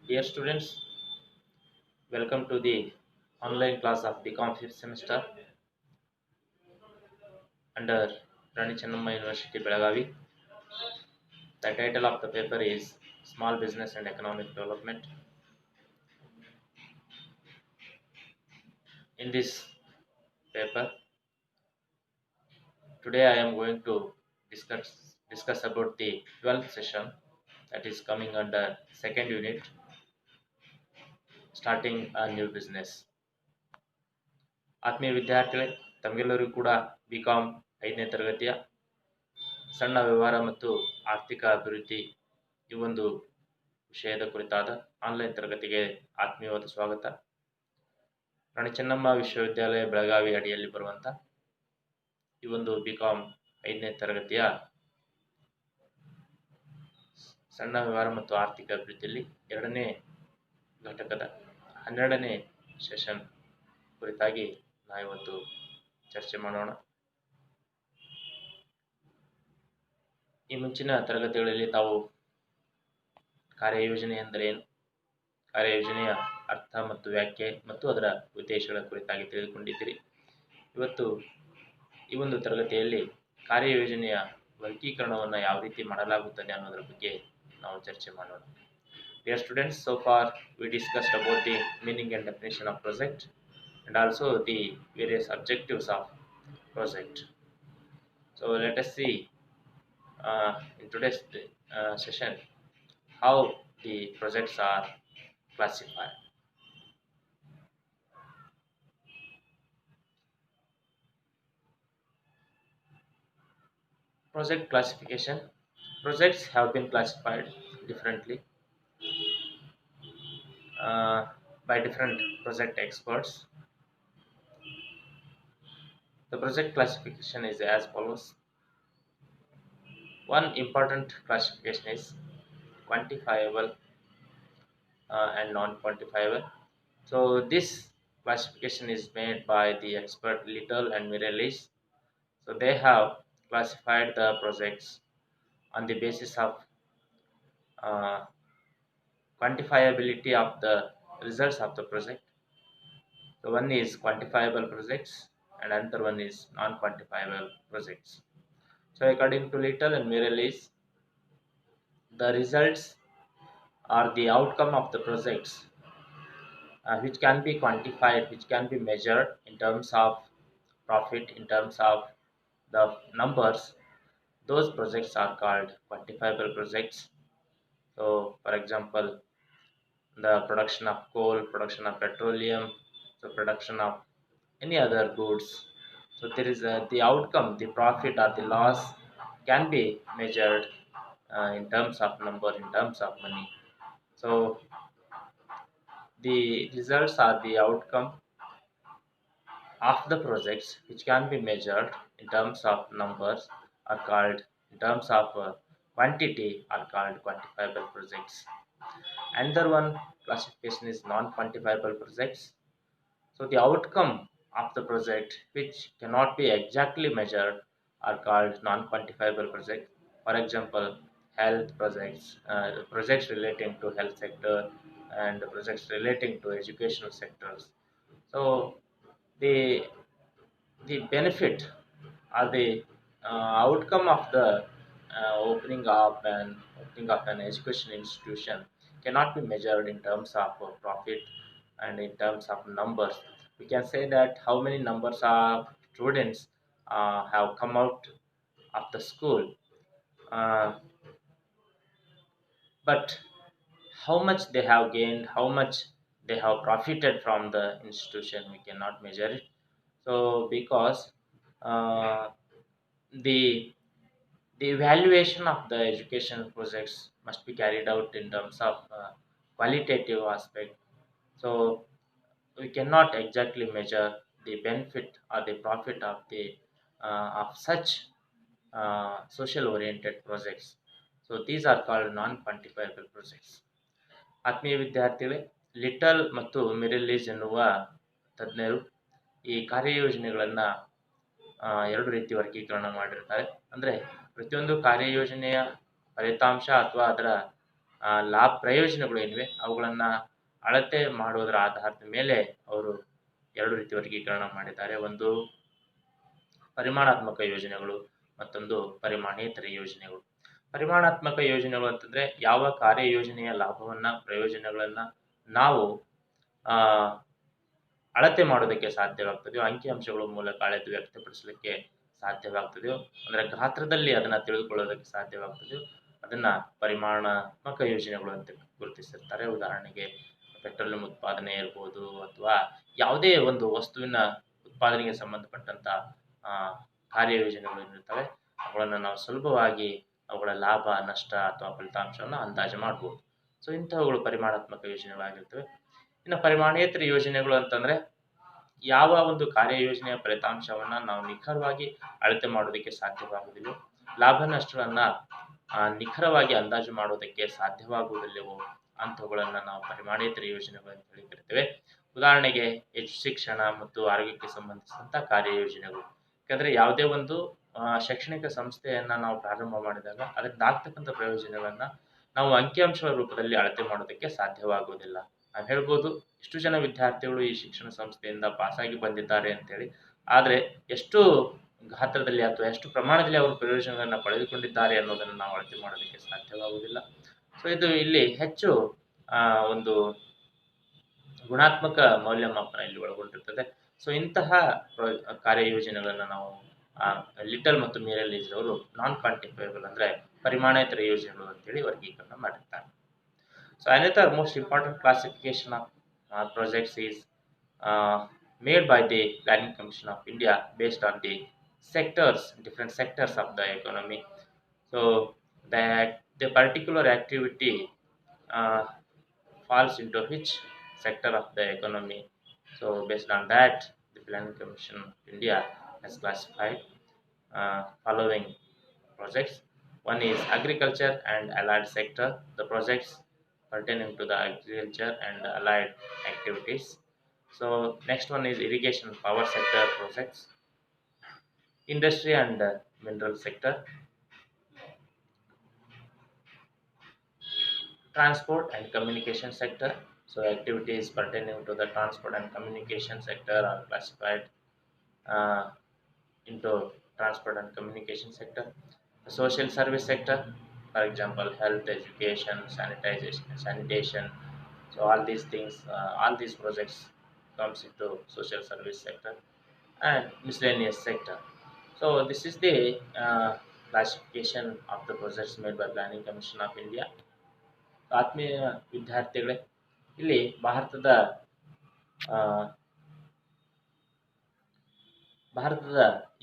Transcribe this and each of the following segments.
Dear students, welcome to the online class of BCom 5th semester under Rani Chennamma University, Belagavi. The title of the paper is Small Business and Economic Development. In this paper, today I am going to discuss about the 12th session that is coming under second unit, starting a new business. ಆತ್ಮೀಯ ವಿದ್ಯಾರ್ಥಿಗಳೇ, ತಮಗೆಲ್ಲರಿಗೂ ಕೂಡ BCom 5ನೇ ತರಗತಿಯ ಸಣ್ಣ ವ್ಯವಹಾರ ಮತ್ತು ಆರ್ಥಿಕ ಅಭಿವೃದ್ಧಿ ಈ ಒಂದು ವಿಷಯದ ಕುರಿತಾದ ಆನ್ಲೈನ್ ತರಗತಿಗೆ ಆತ್ಮೀಯವಾದ ಸ್ವಾಗತ. ರಾಣಿ ಚೆನ್ನಮ್ಮ ವಿಶ್ವವಿದ್ಯಾಲಯ ಬೆಳಗಾವಿ ಅಡಿಯಲ್ಲಿ ಬರುವಂಥ ಈ ಒಂದು ಬಿಕಾಂ 5ನೇ ತರಗತಿಯ ಸಣ್ಣ ವ್ಯವಹಾರ ಮತ್ತು ಆರ್ಥಿಕ ಅಭಿವೃದ್ಧಿಯಲ್ಲಿ 2ನೇ ಘಟಕದ 12ನೇ ಸೆಷನ್ ಕುರಿತಾಗಿ ನಾವಿವತ್ತು ಚರ್ಚೆ ಮಾಡೋಣ. ಈ ಮುಂಚಿನ ತರಗತಿಗಳಲ್ಲಿ ತಾವು ಕಾರ್ಯಯೋಜನೆ ಎಂದರೇನು, ಕಾರ್ಯಯೋಜನೆಯ ಅರ್ಥ ಮತ್ತು ವ್ಯಾಖ್ಯೆ ಮತ್ತು ಅದರ ಉದ್ದೇಶಗಳ ಕುರಿತಾಗಿ ತಿಳಿದುಕೊಂಡಿದ್ದೀರಿ. ಇವತ್ತು ಈ ಒಂದು ತರಗತಿಯಲ್ಲಿ ಕಾರ್ಯಯೋಜನೆಯ ವರ್ಗೀಕರಣವನ್ನು ಯಾವ ರೀತಿ ಮಾಡಲಾಗುತ್ತದೆ ಅನ್ನೋದರ ಬಗ್ಗೆ ನಾವು ಚರ್ಚೆ ಮಾಡೋಣ. Dear students, so far we discussed about the meaning and definition of project and also the various objectives of project. So let us see in today's session how the projects are classified. Project classification. Projects have been classified differently by different project experts. The project classification is as follows. One important classification is quantifiable and non-quantifiable. So this classification is made by the expert Little and Mireles. So they have classified the projects on the basis of quantifiability of the results of the project. So one is quantifiable projects and another one is non-quantifiable projects. So according to Little and Mireles, the results are the outcome of the projects which can be quantified, which can be measured in terms of profit, in terms of the numbers. Those projects are called quantifiable projects. So for example, the production of coal, production of petroleum, so production of any other goods. So there is the outcome, the profit or the loss can be measured in terms of number, in terms of money. So the results are the outcome of the projects which can be measured in terms of numbers are called, in terms of quantity are called quantifiable projects. Another one classification is non-quantifiable projects. So the outcome of the project which cannot be exactly measured are called non-quantifiable projects. For example, health projects, projects relating to health sector and projects relating to educational sectors. So the benefit or the outcome of the opening of an education institution cannot be measured in terms of profit and in terms of numbers. We can say that how many numbers of students have come out of the school, but how much they have gained, how much they have profited from the institution, we cannot measure it. So because uh, the the evaluation of the education projects must be carried out in terms of qualitative aspect. So we cannot exactly measure the benefit or the profit of such social oriented projects. So these are called non-quantifiable projects. ಆತ್ಮೀಯ ವಿದ್ಯಾರ್ಥಿಗಳೇ, little ಮತ್ತು ಮಿರೆಲಿಸ್ ಎನ್ನುವ ತಜ್ಞರು ಈ ಕಾರ್ಯಯೋಜನೆಗಳನ್ನು ಎರಡು ರೀತಿ ವರ್ಗೀಕರಣ ಮಾಡಿರ್ತಾರೆ. ಅಂದರೆ ಪ್ರತಿಯೊಂದು ಕಾರ್ಯಯೋಜನೆಯ ಫಲಿತಾಂಶ ಅಥವಾ ಅದರ ಪ್ರಯೋಜನಗಳು ಏನಿವೆ ಅವುಗಳನ್ನು ಅಳತೆ ಮಾಡುವುದರ ಆಧಾರದ ಮೇಲೆ ಅವರು ಎರಡು ರೀತಿ ವರ್ಗೀಕರಣ ಮಾಡಿದ್ದಾರೆ. ಒಂದು ಪರಿಮಾಣಾತ್ಮಕ ಯೋಜನೆಗಳು, ಮತ್ತೊಂದು ಪರಿಮಾಣೇತರ ಯೋಜನೆಗಳು. ಪರಿಮಾಣಾತ್ಮಕ ಯೋಜನೆಗಳು ಅಂತಂದ್ರೆ ಯಾವ ಕಾರ್ಯಯೋಜನೆಯ ಲಾಭವನ್ನ, ಪ್ರಯೋಜನಗಳನ್ನ ನಾವು ಆ, ಅಳತೆ ಮಾಡೋದಕ್ಕೆ ಸಾಧ್ಯವಾಗ್ತದೆಯೋ, ಅಂಕಿಅಂಶಗಳ ಮೂಲಕ ಅಳೆದು ವ್ಯಕ್ತಪಡಿಸಲಿಕ್ಕೆ ಸಾಧ್ಯವಾಗ್ತದೆಯೋ, ಅಂದ್ರೆ ಗಾತ್ರದಲ್ಲಿ ಅದನ್ನ ತಿಳಿದುಕೊಳ್ಳೋದಕ್ಕೆ ಸಾಧ್ಯವಾಗ್ತದೆಯೋ ಅದನ್ನ ಪರಿಮಾಣಾತ್ಮಕ ಯೋಜನೆಗಳು ಅಂತ ಗುರುತಿಸಿರ್ತಾರೆ. ಉದಾಹರಣೆಗೆ ಪೆಟ್ರೋಲಿಯಂ ಉತ್ಪಾದನೆ ಇರ್ಬೋದು, ಅಥವಾ ಯಾವುದೇ ಒಂದು ವಸ್ತುವಿನ ಉತ್ಪಾದನೆಗೆ ಸಂಬಂಧಪಟ್ಟಂತ ಆ, ಕಾರ್ಯಯೋಜನೆಗಳು ಏನಿರ್ತವೆ ಅವುಗಳನ್ನು ನಾವು ಸುಲಭವಾಗಿ ಅವುಗಳ ಲಾಭ, ನಷ್ಟ ಅಥವಾ ಫಲಿತಾಂಶವನ್ನು ಅಂದಾಜು ಮಾಡ್ಬೋದು. ಸೊ ಇಂಥವುಗಳು ಪರಿಮಾಣಾತ್ಮಕ ಯೋಜನೆಗಳಾಗಿರ್ತವೆ. ಇನ್ನು ಪರಿಮಾಣೇತರ ಯೋಜನೆಗಳು ಅಂತಂದ್ರೆ ಯಾವ ಒಂದು ಕಾರ್ಯಯೋಜನೆಯ ಫಲಿತಾಂಶವನ್ನ ನಾವು ನಿಖರವಾಗಿ ಅಳತೆ ಮಾಡೋದಕ್ಕೆ ಸಾಧ್ಯವಾಗುವುದಿಲ್ಲ, ಲಾಭ ನಷ್ಟಗಳನ್ನ ನಿಖರವಾಗಿ ಅಂದಾಜು ಮಾಡೋದಕ್ಕೆ ಸಾಧ್ಯವಾಗುವುದಿಲ್ಲವೋ ಅಂಥವುಗಳನ್ನ ನಾವು ಪರಿಮಾಣೇತರ ಯೋಜನೆಗಳು ಅಂತ ಹೇಳಿ ಕರಿತೇವೆ. ಉದಾಹರಣೆಗೆ ಶಿಕ್ಷಣ ಮತ್ತು ಆರೋಗ್ಯಕ್ಕೆ ಸಂಬಂಧಿಸಿದಂತ ಕಾರ್ಯಯೋಜನೆಗಳು. ಯಾಕಂದ್ರೆ ಯಾವುದೇ ಒಂದು ಶೈಕ್ಷಣಿಕ ಸಂಸ್ಥೆಯನ್ನ ನಾವು ಪ್ರಾರಂಭ ಮಾಡಿದಾಗ ಅದರಿಂದ ಆಗ್ತಕ್ಕಂಥ ಪ್ರಯೋಜನಗಳನ್ನ ನಾವು ಅಂಕಿಅಂಶಗಳ ರೂಪದಲ್ಲಿ ಅಳತೆ ಮಾಡೋದಕ್ಕೆ ಸಾಧ್ಯವಾಗುವುದಿಲ್ಲ. ನಾವು ಹೇಳ್ಬೋದು ಇಷ್ಟು ಜನ ವಿದ್ಯಾರ್ಥಿಗಳು ಈ ಶಿಕ್ಷಣ ಸಂಸ್ಥೆಯಿಂದ ಪಾಸಾಗಿ ಬಂದಿದ್ದಾರೆ ಅಂತೇಳಿ, ಆದರೆ ಎಷ್ಟು ಗಾತ್ರದಲ್ಲಿ ಅಥವಾ ಎಷ್ಟು ಪ್ರಮಾಣದಲ್ಲಿ ಅವರು ಪ್ರಯೋಜನಗಳನ್ನ ಪಡೆದುಕೊಂಡಿದ್ದಾರೆ ಅನ್ನೋದನ್ನು ನಾವು ಅಳತೆ ಮಾಡೋದಕ್ಕೆ ಸಾಧ್ಯವಾಗುವುದಿಲ್ಲ. ಸೊ ಇದು ಇಲ್ಲಿ ಹೆಚ್ಚು ಒಂದು ಗುಣಾತ್ಮಕ ಮೌಲ್ಯಮಾಪನ ಇಲ್ಲಿ ಒಳಗೊಂಡಿರ್ತದೆ. ಸೊ ಇಂತಹ ಕಾರ್ಯಯೋಜನೆಗಳನ್ನ ನಾವು ಲಿಟಲ್ ಮತ್ತು ಮಿರರ್ ಲೀಸ್ ಅವರು ನಾನ್ ಕ್ವಾಂಟಿಫೈಬಲ್ ಅಂದ್ರೆ ಪರಿಮಾಣೇತರ ಯೋಜನೆಗಳು ಅಂತೇಳಿ ವರ್ಗೀಕರಣ ಮಾಡಿರ್ತಾರೆ. So another most important classification of projects is made by the Planning Commission of India based on the sectors, different sectors of the economy. So the particular activity falls into which sector of the economy. So based on that, the Planning Commission of India has classified following projects. One is agriculture and allied sector. The projects pertaining to the agriculture and allied activities. So next one is irrigation power sector projects, industry and mineral sector, transport and communication sector. So activities pertaining to the transport and communication sector are classified into transport and communication sector. The social service sector, for example, health, education, sanitation. So all these things, all these projects comes into social service sector and miscellaneous sector. So this is the classification of the projects made by Planning Commission of India. ಆತ್ಮೀಯ ವಿದ್ಯಾರ್ಥಿಗಳೇ, ಇಲ್ಲಿ ಭಾರತದ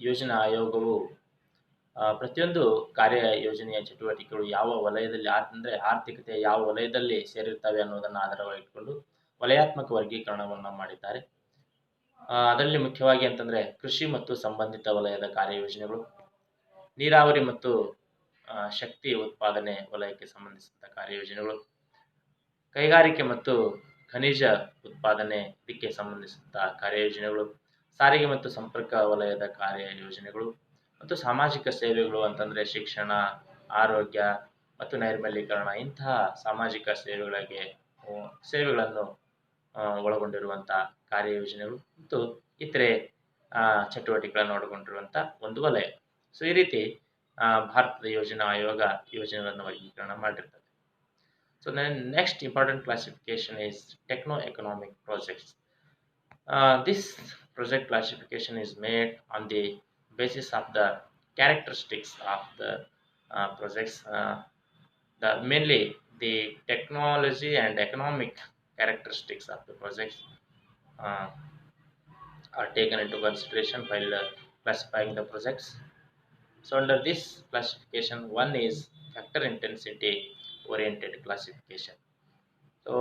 ಯೋಜನಾ ಆಯೋಗವು ಪ್ರತಿಯೊಂದು ಕಾರ್ಯ ಯೋಜನೆಯ ಚಟುವಟಿಕೆಗಳು ಯಾವ ವಲಯದಲ್ಲಿ ಅಂದರೆ ಆರ್ಥಿಕತೆಯ ಯಾವ ವಲಯದಲ್ಲಿ ಸೇರಿರ್ತವೆ ಅನ್ನೋದನ್ನು ಆಧಾರವಾಗಿಟ್ಕೊಂಡು ವಲಯಾತ್ಮಕ ವರ್ಗೀಕರಣವನ್ನು ಮಾಡಿದ್ದಾರೆ. ಅದರಲ್ಲಿ ಮುಖ್ಯವಾಗಿ ಅಂತಂದ್ರೆ ಕೃಷಿ ಮತ್ತು ಸಂಬಂಧಿತ ವಲಯದ ಕಾರ್ಯಯೋಜನೆಗಳು, ನೀರಾವರಿ ಮತ್ತು ಶಕ್ತಿ ಉತ್ಪಾದನೆ ವಲಯಕ್ಕೆ ಸಂಬಂಧಿಸಿದ ಕಾರ್ಯಯೋಜನೆಗಳು, ಕೈಗಾರಿಕೆ ಮತ್ತು ಖನಿಜ ಉತ್ಪಾದನೆ ಇದಕ್ಕೆ ಸಂಬಂಧಿಸಿದ ಕಾರ್ಯಯೋಜನೆಗಳು, ಸಾರಿಗೆ ಮತ್ತು ಸಂಪರ್ಕ ವಲಯದ ಕಾರ್ಯಯೋಜನೆಗಳು, ಮತ್ತು ಸಾಮಾಜಿಕ ಸೇವೆಗಳು ಅಂತಂದರೆ ಶಿಕ್ಷಣ, ಆರೋಗ್ಯ ಮತ್ತು ನೈರ್ಮಲ್ಯೀಕರಣ ಇಂತಹ ಸಾಮಾಜಿಕ ಸೇವೆಗಳನ್ನು ಒಳಗೊಂಡಿರುವಂತಹ ಕಾರ್ಯಯೋಜನೆಗಳು ಮತ್ತು ಇತರೆ ಚಟುವಟಿಕೆಗಳನ್ನು ಒಳಗೊಂಡಿರುವಂಥ ಒಂದು ವಲಯ. ಸೊ ಈ ರೀತಿ ಭಾರತದ ಯೋಜನಾ ಆಯೋಗ ಯೋಜನೆಗಳನ್ನು ವರ್ಗೀಕರಣ ಮಾಡಿರ್ತದೆ. So then next important classification is techno-economic projects. This project classification is made on the basis of the characteristics of the projects. Mainly the technology and economic characteristics of the projects are taken into consideration while classifying the projects. So under this classification, one is factor intensity oriented classification. So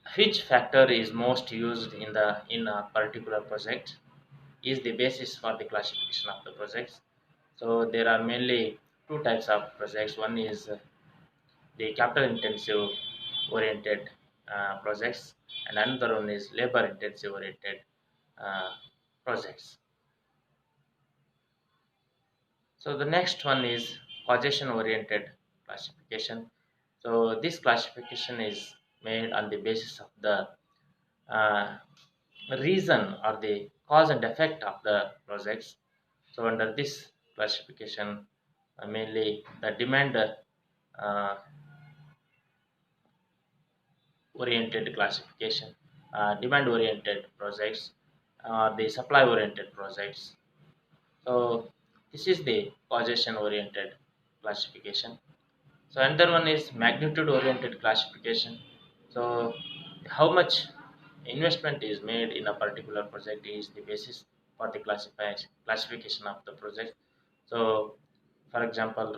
which factor is most used in a particular project is the basis for the classification of the projects. So there are mainly two types of projects. One is the capital intensive oriented projects, and another one is labor intensive oriented projects. So the next one is causation oriented classification. So this classification is made on the basis of the uh, reason or the cause and effect of the projects. So under this classification, mainly the demand oriented classification, demand oriented projects, the supply oriented projects. So this is the causation oriented classification. So another one is magnitude oriented classification. So how much investment is made in a particular project is the basis for the classification of the project. So for example,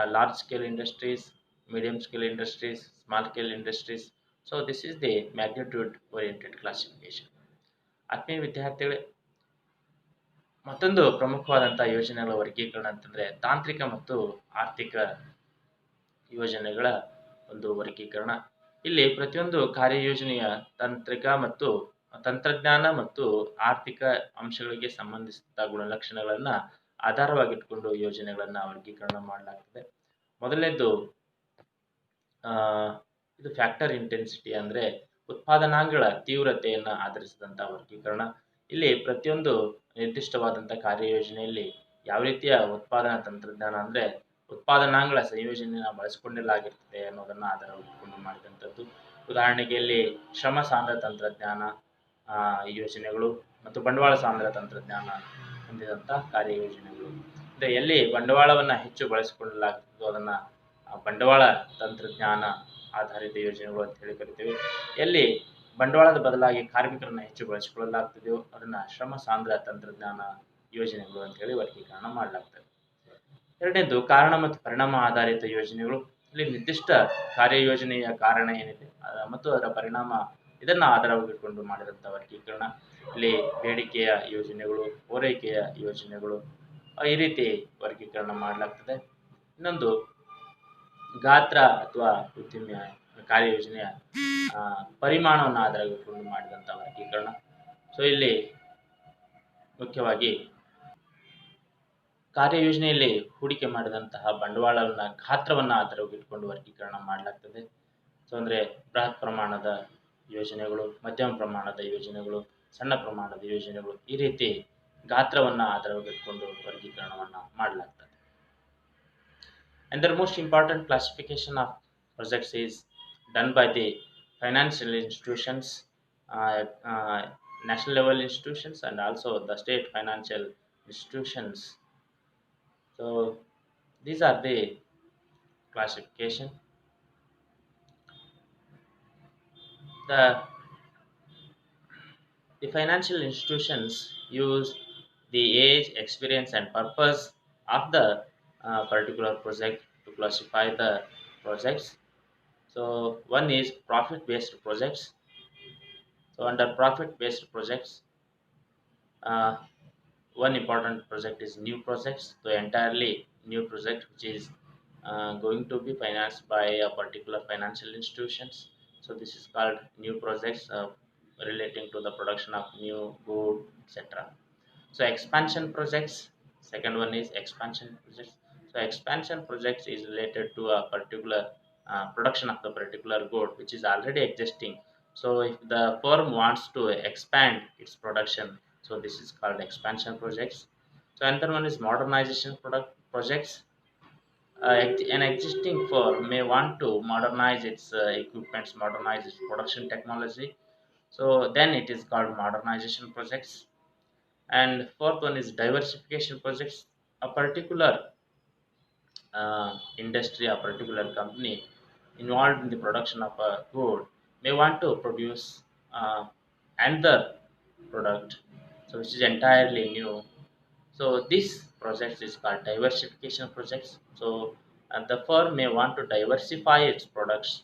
large scale industries, medium scale industries, small scale industries. So this is the magnitude oriented classification. ಆತ್ಮೀಯ ವಿದ್ಯಾರ್ಥಿಗಳೇ, ಮತ್ತೊಂದು ಪ್ರಮುಖವಾದಂತಹ ಯೋಜನೆಗಳ ವರ್ಗೀಕರಣ ಅಂತಂದ್ರೆ ತಾಂತ್ರಿಕ ಮತ್ತು ಆರ್ಥಿಕ ಯೋಜನೆಗಳ ಒಂದು ವರ್ಗೀಕರಣ. ಇಲ್ಲಿ ಪ್ರತಿಯೊಂದು ಕಾರ್ಯಯೋಜನೆಯ ತಾಂತ್ರಿಕ ಮತ್ತು ತಂತ್ರಜ್ಞಾನ ಮತ್ತು ಆರ್ಥಿಕ ಅಂಶಗಳಿಗೆ ಸಂಬಂಧಿಸಿದ ಗುಣಲಕ್ಷಣಗಳನ್ನ ಆಧಾರವಾಗಿಟ್ಕೊಂಡು ಯೋಜನೆಗಳನ್ನ ವರ್ಗೀಕರಣ ಮಾಡಲಾಗ್ತದೆ. ಮೊದಲನೇದು ಆ, ಇದು ಫ್ಯಾಕ್ಟರ್ ಇಂಟೆನ್ಸಿಟಿ ಅಂದ್ರೆ ಉತ್ಪಾದನಾಂಗಗಳ ತೀವ್ರತೆಯನ್ನ ಆಧರಿಸಿದಂತಹ ವರ್ಗೀಕರಣ. ಇಲ್ಲಿ ಪ್ರತಿಯೊಂದು ನಿರ್ದಿಷ್ಟವಾದಂತಹ ಕಾರ್ಯಯೋಜನೆಯಲ್ಲಿ ಯಾವ ರೀತಿಯ ಉತ್ಪಾದನಾ ತಂತ್ರಜ್ಞಾನ ಅಂದ್ರೆ ಉತ್ಪಾದನಾಂಗಗಳ ಸಂಯೋಜನೆಯನ್ನು ಬಳಸಿಕೊಳ್ಳಲಾಗಿರ್ತದೆ ಅನ್ನೋದನ್ನ ಆಧಾರವಾಗಿಟ್ಕೊಂಡು ಮಾಡಿದಂಥದ್ದು. ಉದಾಹರಣೆಗೆ ಇಲ್ಲಿ ಶ್ರಮ ಸಾಂದ್ರ ತಂತ್ರಜ್ಞಾನ ಯೋಜನೆಗಳು ಮತ್ತು ಬಂಡವಾಳ ಸಾಂದ್ರ ತಂತ್ರಜ್ಞಾನ ಹೊಂದಿದಂಥ ಕಾರ್ಯಯೋಜನೆಗಳು. ಅಂದ್ರೆ ಎಲ್ಲಿ ಬಂಡವಾಳವನ್ನ ಹೆಚ್ಚು ಬಳಸಿಕೊಳ್ಳಲಾಗ್ತದೋ ಅದನ್ನ ಬಂಡವಾಳ ತಂತ್ರಜ್ಞಾನ ಆಧಾರಿತ ಯೋಜನೆಗಳು ಅಂತ ಹೇಳಿ ಕರಿತೀವಿ. ಎಲ್ಲಿ ಬಂಡವಾಳದ ಬದಲಾಗಿ ಕಾರ್ಮಿಕರನ್ನ ಹೆಚ್ಚು ಬಳಸಿಕೊಳ್ಳಲಾಗ್ತದೆಯೋ ಅದನ್ನ ಶ್ರಮ ಸಾಂದ್ರ ತಂತ್ರಜ್ಞಾನ ಯೋಜನೆಗಳು ಅಂತ ಹೇಳಿ ವರ್ಗೀಕರಣ ಮಾಡಲಾಗ್ತದೆ. ಎರಡನೇದು ಕಾರಣ ಮತ್ತು ಪರಿಣಾಮ ಆಧಾರಿತ ಯೋಜನೆಗಳು. ಇಲ್ಲಿ ನಿರ್ದಿಷ್ಟ ಕಾರ್ಯಯೋಜನೆಯ ಕಾರಣ ಏನಿದೆ ಮತ್ತು ಅದರ ಪರಿಣಾಮ ಇದನ್ನ ಆಧಾರವಾಗಿಟ್ಕೊಂಡು ಮಾಡಿದಂಥ ವರ್ಗೀಕರಣ. ಇಲ್ಲಿ ಬೇಡಿಕೆಯ ಯೋಜನೆಗಳು, ಪೂರೈಕೆಯ ಯೋಜನೆಗಳು, ಈ ರೀತಿ ವರ್ಗೀಕರಣ ಮಾಡಲಾಗ್ತದೆ. ಇನ್ನೊಂದು ಗಾತ್ರ ಅಥವಾ ಉದ್ದಿಮೆ ಕಾರ್ಯಯೋಜನೆಯ ಪರಿಮಾಣವನ್ನು ಆಧಾರವಾಗಿಟ್ಕೊಂಡು ಮಾಡಿದಂಥ ವರ್ಗೀಕರಣ. ಸೊ ಇಲ್ಲಿ ಮುಖ್ಯವಾಗಿ ಕಾರ್ಯಯೋಜನೆಯಲ್ಲಿ ಹೂಡಿಕೆ ಮಾಡಿದಂತಹ ಬಂಡವಾಳವನ್ನ ಗಾತ್ರವನ್ನು ಆಧಾರವಾಗಿಟ್ಕೊಂಡು ವರ್ಗೀಕರಣ ಮಾಡಲಾಗ್ತದೆ. ಸೊ ಅಂದ್ರೆ ಬೃಹತ್ ಪ್ರಮಾಣದ ಯೋಜನೆಗಳು, ಮಧ್ಯಮ ಪ್ರಮಾಣದ ಯೋಜನೆಗಳು, ಸಣ್ಣ ಪ್ರಮಾಣದ ಯೋಜನೆಗಳು, ಈ ರೀತಿ ಗಾತ್ರವನ್ನ ಆಧಾರವಾಗಿಟ್ಕೊಂಡು ವರ್ಗೀಕರಣವನ್ನ ಮಾಡಲಾಗ್ತದೆ. And the most important classification of projects is done by the financial institutions, national level institutions, and also the state financial institutions. So these are the classification. The financial institutions use the age, experience, and purpose of the particular project to classify the projects. So one is profit-based projects. So under profit-based projects, uh, one important project is new projects. So entirely new project which is going to be financed by a particular financial institutions. So this is called new projects relating to the production of new good, etc. So expansion projects, second one is expansion projects. So expansion projects is related to a particular production of the particular good which is already existing. So if the firm wants to expand its production, so this is called expansion projects. So another one is modernization projects. An existing firm may want to modernize its equipments, modernize its production technology. So then it is called modernization projects. And fourth one is diversification projects. A particular industry, a particular company involved in the production of a good may want to produce another product, so which is entirely new. So this project is called diversification projects. So the firm may want to diversify its products,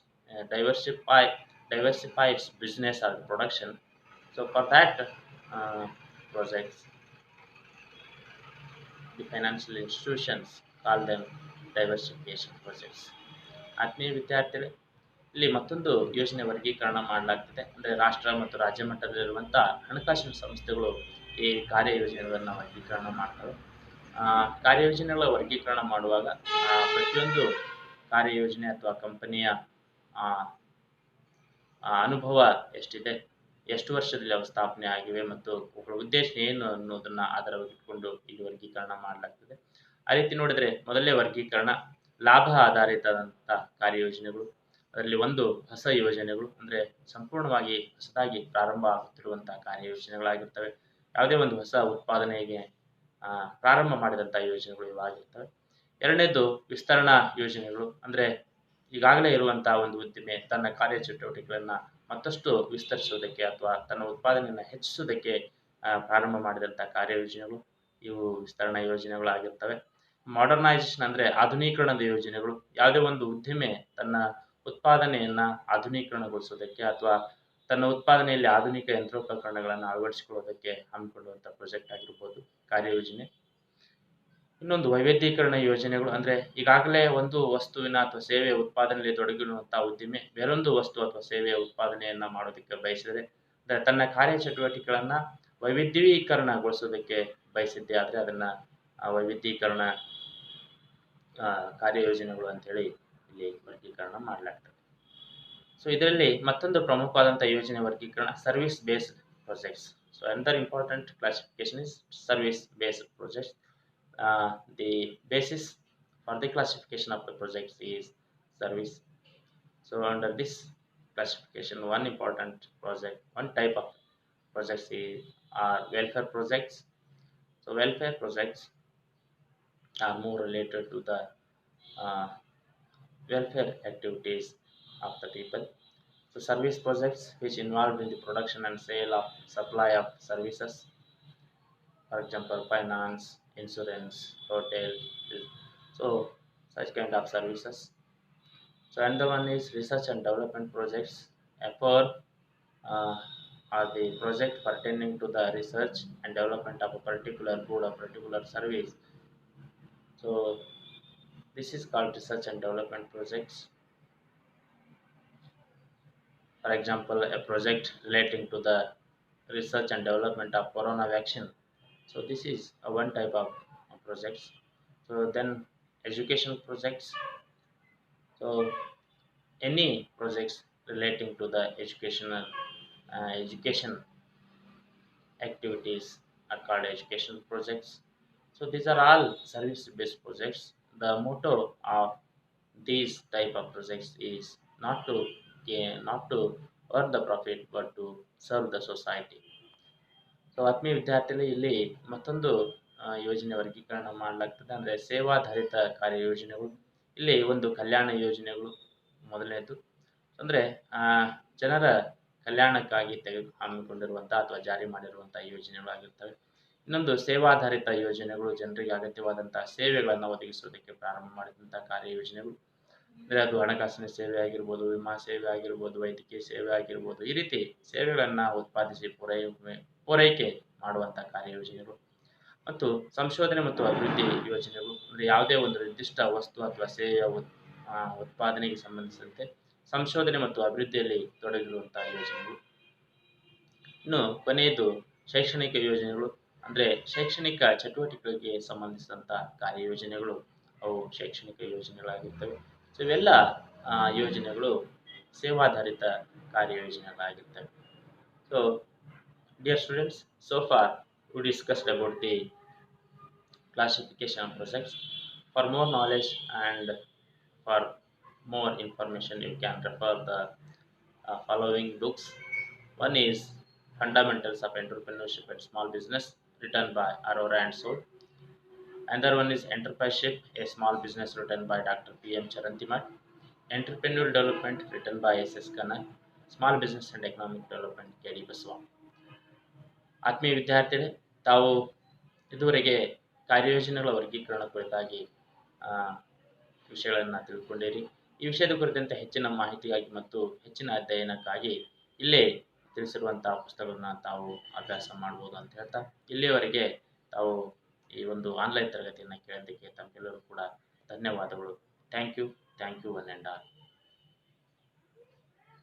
diversify its business or production. So for that projects, the financial institutions call them diversification projects. ಆತ್ಮೀಯ ವಿದ್ಯಾರ್ಥಿಗಳೇ, ಇಲ್ಲಿ ಮತ್ತೊಂದು ಯೋಜನೆ ವರ್ಗೀಕರಣ ಮಾಡಲಾಗ್ತದೆ. ಅಂದರೆ ರಾಷ್ಟ್ರ ಮತ್ತು ರಾಜ್ಯ ಮಟ್ಟದಲ್ಲಿರುವಂಥ ಹಣಕಾಸಿನ ಸಂಸ್ಥೆಗಳು ಈ ಕಾರ್ಯಯೋಜನೆಗಳನ್ನು ವರ್ಗೀಕರಣ ಮಾಡ್ತವೆ. ಕಾರ್ಯಯೋಜನೆಗಳ ವರ್ಗೀಕರಣ ಮಾಡುವಾಗ ಪ್ರತಿಯೊಂದು ಕಾರ್ಯಯೋಜನೆ ಅಥವಾ ಕಂಪನಿಯ ಅನುಭವ ಎಷ್ಟಿದೆ, ಎಷ್ಟು ವರ್ಷದಲ್ಲಿ ಅವು ಸ್ಥಾಪನೆ ಆಗಿವೆ ಮತ್ತು ಅವುಗಳ ಉದ್ದೇಶ ಏನು ಅನ್ನೋದನ್ನ ಆಧಾರವಾಗಿಟ್ಕೊಂಡು ಇಲ್ಲಿ ವರ್ಗೀಕರಣ ಮಾಡಲಾಗ್ತದೆ. ಆ ರೀತಿ ನೋಡಿದ್ರೆ ಮೊದಲನೇ ವರ್ಗೀಕರಣ ಲಾಭ ಆಧಾರಿತದಂಥ ಕಾರ್ಯಯೋಜನೆಗಳು. ಅದರಲ್ಲಿ ಒಂದು ಹೊಸ ಯೋಜನೆಗಳು, ಅಂದರೆ ಸಂಪೂರ್ಣವಾಗಿ ಹೊಸದಾಗಿ ಪ್ರಾರಂಭ ಆಗುತ್ತಿರುವಂತಹ ಕಾರ್ಯಯೋಜನೆಗಳಾಗಿರ್ತವೆ. ಯಾವುದೇ ಒಂದು ಹೊಸ ಉತ್ಪಾದನೆಗೆ ಪ್ರಾರಂಭ ಮಾಡಿದಂಥ ಯೋಜನೆಗಳು ಇವಾಗಿರ್ತವೆ. ಎರಡನೇದು ವಿಸ್ತರಣಾ ಯೋಜನೆಗಳು, ಅಂದರೆ ಈಗಾಗಲೇ ಇರುವಂತಹ ಒಂದು ಉದ್ದಿಮೆ ತನ್ನ ಕಾರ್ಯಚಟುವಟಿಕೆಗಳನ್ನು ಮತ್ತಷ್ಟು ವಿಸ್ತರಿಸುವುದಕ್ಕೆ ಅಥವಾ ತನ್ನ ಉತ್ಪಾದನೆಯನ್ನು ಹೆಚ್ಚಿಸುವುದಕ್ಕೆ ಪ್ರಾರಂಭ ಮಾಡಿದಂಥ ಕಾರ್ಯಯೋಜನೆಗಳು ಇವು ವಿಸ್ತರಣಾ ಯೋಜನೆಗಳಾಗಿರ್ತವೆ. ಮಾಡರ್ನೈಸೇಷನ್ ಅಂದರೆ ಆಧುನೀಕರಣದ ಯೋಜನೆಗಳು. ಯಾವುದೇ ಒಂದು ಉದ್ದಿಮೆ ತನ್ನ ಉತ್ಪಾದನೆಯನ್ನು ಆಧುನೀಕರಣಗೊಳಿಸೋದಕ್ಕೆ ಅಥವಾ ತನ್ನ ಉತ್ಪಾದನೆಯಲ್ಲಿ ಆಧುನಿಕ ಯಂತ್ರೋಪಕರಣಗಳನ್ನು ಅಳವಡಿಸಿಕೊಳ್ಳೋದಕ್ಕೆ ಹಮ್ಮಿಕೊಳ್ಳುವಂಥ ಪ್ರಾಜೆಕ್ಟ್ ಆಗಿರ್ಬೋದು ಕಾರ್ಯಯೋಜನೆ. ಇನ್ನೊಂದು ವೈವಿಧ್ಯೀಕರಣ ಯೋಜನೆಗಳು, ಅಂದರೆ ಈಗಾಗಲೇ ಒಂದು ವಸ್ತುವಿನ ಅಥವಾ ಸೇವೆಯ ಉತ್ಪಾದನೆಯಲ್ಲಿ ತೊಡಗಿರುವಂತಹ ಉದ್ದಿಮೆ ಬೇರೊಂದು ವಸ್ತು ಅಥವಾ ಸೇವೆಯ ಉತ್ಪಾದನೆಯನ್ನು ಮಾಡೋದಕ್ಕೆ ಬಯಸಿದರೆ, ಅಂದರೆ ತನ್ನ ಕಾರ್ಯಚಟುವಟಿಕೆಗಳನ್ನು ವೈವಿಧ್ಯೀಕರಣಗೊಳಿಸೋದಕ್ಕೆ ಬಯಸಿದ್ದೆ ಆದರೆ ಅದನ್ನು ವೈವಿಧ್ಯೀಕರಣ ಕಾರ್ಯಯೋಜನೆಗಳು ಅಂತೇಳಿ ಇಲ್ಲಿ ವರ್ಗೀಕರಣ ಮಾಡಲಾಗ್ತದೆ. ಸೊ ಇದರಲ್ಲಿ ಮತ್ತೊಂದು ಪ್ರಮುಖವಾದಂಥ ಯೋಜನೆ ವರ್ಗೀಕರಣ service based projects. So another important classification is service based projects. The basis for the classification of the projects is service. So under this classification, one type of projects are welfare projects. So welfare projects are more related to the welfare activities of the people. So service projects which involved in the production and sale of supply of services, for example finance, insurance, hotel, so such kind of services. So another one is research and development projects. Are the project pertaining to the research and development of a particular good or particular service. So this is called research and development projects. For example, a project relating to the research and development of corona vaccine. So this is one type of projects. So then education projects. So any projects relating to the education activities are called education projects. So these are all service based projects. The motto of these type of projects is not to earn the profit but to serve the society. So ಆತ್ಮೀಯ ವಿದ್ಯಾರ್ಥಿಗಳು, ಇಲ್ಲಿ ಮತ್ತೊಂದು ಯೋಜನೆ ವರ್ಗೀಕರಣ ಮಾಡಲಾಗ್ತದೆ, ಅಂದರೆ ಸೇವಾಧಾರಿತ ಕಾರ್ಯಯೋಜನೆಗಳು. ಇಲ್ಲಿ ಒಂದು ಕಲ್ಯಾಣ ಯೋಜನೆಗಳು ಮೊದಲನೇದು, ಅಂದರೆ ಜನರ ಕಲ್ಯಾಣಕ್ಕಾಗಿ ಹಮ್ಮಿಕೊಂಡಿರುವಂಥ ಅಥವಾ ಜಾರಿ ಮಾಡಿರುವಂಥ ಯೋಜನೆಗಳಾಗಿರ್ತವೆ. ಇನ್ನೊಂದು ಸೇವಾಧಾರಿತ ಯೋಜನೆಗಳು, ಜನರಿಗೆ ಅಗತ್ಯವಾದಂತಹ ಸೇವೆಗಳನ್ನು ಒದಗಿಸುವುದಕ್ಕೆ ಪ್ರಾರಂಭ ಮಾಡಿದಂಥ ಕಾರ್ಯಯೋಜನೆಗಳು. ಅಂದರೆ ಅದು ಹಣಕಾಸಿನ ಸೇವೆ ಆಗಿರ್ಬೋದು, ವಿಮಾ ಸೇವೆ ಆಗಿರ್ಬೋದು, ವೈದ್ಯಕೀಯ ಸೇವೆ ಆಗಿರ್ಬೋದು, ಈ ರೀತಿ ಸೇವೆಗಳನ್ನು ಉತ್ಪಾದಿಸಿ ಪೂರೈಕೆ ಮಾಡುವಂಥ ಕಾರ್ಯಯೋಜನೆಗಳು. ಮತ್ತು ಸಂಶೋಧನೆ ಮತ್ತು ಅಭಿವೃದ್ಧಿ ಯೋಜನೆಗಳು, ಅಂದರೆ ಯಾವುದೇ ಒಂದು ನಿರ್ದಿಷ್ಟ ವಸ್ತು ಅಥವಾ ಸೇವೆಯ ಉತ್ಪಾದನೆಗೆ ಸಂಬಂಧಿಸಿದಂತೆ ಸಂಶೋಧನೆ ಮತ್ತು ಅಭಿವೃದ್ಧಿಯಲ್ಲಿ ತೊಡಗಿರುವಂತಹ ಯೋಜನೆಗಳು. ಇನ್ನು ಕೊನೆಯದು ಶೈಕ್ಷಣಿಕ ಯೋಜನೆಗಳು, ಅಂದರೆ ಶೈಕ್ಷಣಿಕ ಚಟುವಟಿಕೆಗಳಿಗೆ ಸಂಬಂಧಿಸಿದಂಥ ಕಾರ್ಯಯೋಜನೆಗಳು ಅವು ಶೈಕ್ಷಣಿಕ ಯೋಜನೆಗಳಾಗಿರ್ತವೆ. ಸೊ ಇವೆಲ್ಲ ಯೋಜನೆಗಳು ಸೇವಾಧಾರಿತ ಕಾರ್ಯಯೋಜನೆಗಳಾಗಿರ್ತವೆ. So dear students, so far we discussed about the classification of projects. For more knowledge and for more information, you can refer the following books. One is Fundamentals of Entrepreneurship and Small Business, written by Arora and Soul. Another one is Entrepreneurship, a Small Business, written by Dr. P.M. Charantimat. Entrepreneurial Development, written by S.S. Kanai. Small Business and Economic Development, K.D. Baswa. ಆತ್ಮೀಯ ವಿದ್ಯಾರ್ಥಿಗಳೇ, ತಾವು ಇದುವರೆಗೆ ಕಾರ್ಯಯೋಜನೆಗಳ ವರ್ಗೀಕರಣ ಕುರಿತಾಗಿ ವಿಷಯಗಳನ್ನು ತಿಳ್ಕೊಂಡಿರಿ. ಈ ವಿಷಯದ ಕುರಿತಂತೆ ಹೆಚ್ಚಿನ ಮಾಹಿತಿಗಾಗಿ ಮತ್ತು ಹೆಚ್ಚಿನ ಅಧ್ಯಯನಕ್ಕಾಗಿ ಇಲ್ಲೇ ತಿಳಿಸಿರುವಂತಹ ಪುಸ್ತಕಗಳನ್ನ ತಾವು ಅಭ್ಯಾಸ ಮಾಡ್ಬೋದು ಅಂತ ಹೇಳ್ತಾ, ಇಲ್ಲಿಯವರೆಗೆ ತಾವು ಈ ಒಂದು ಆನ್ಲೈನ್ ತರಗತಿಯನ್ನು ಕೇಳೋದಕ್ಕೆ ತಮ್ಮೆಲ್ಲರೂ ಕೂಡ ಧನ್ಯವಾದಗಳು. Thank you one and all.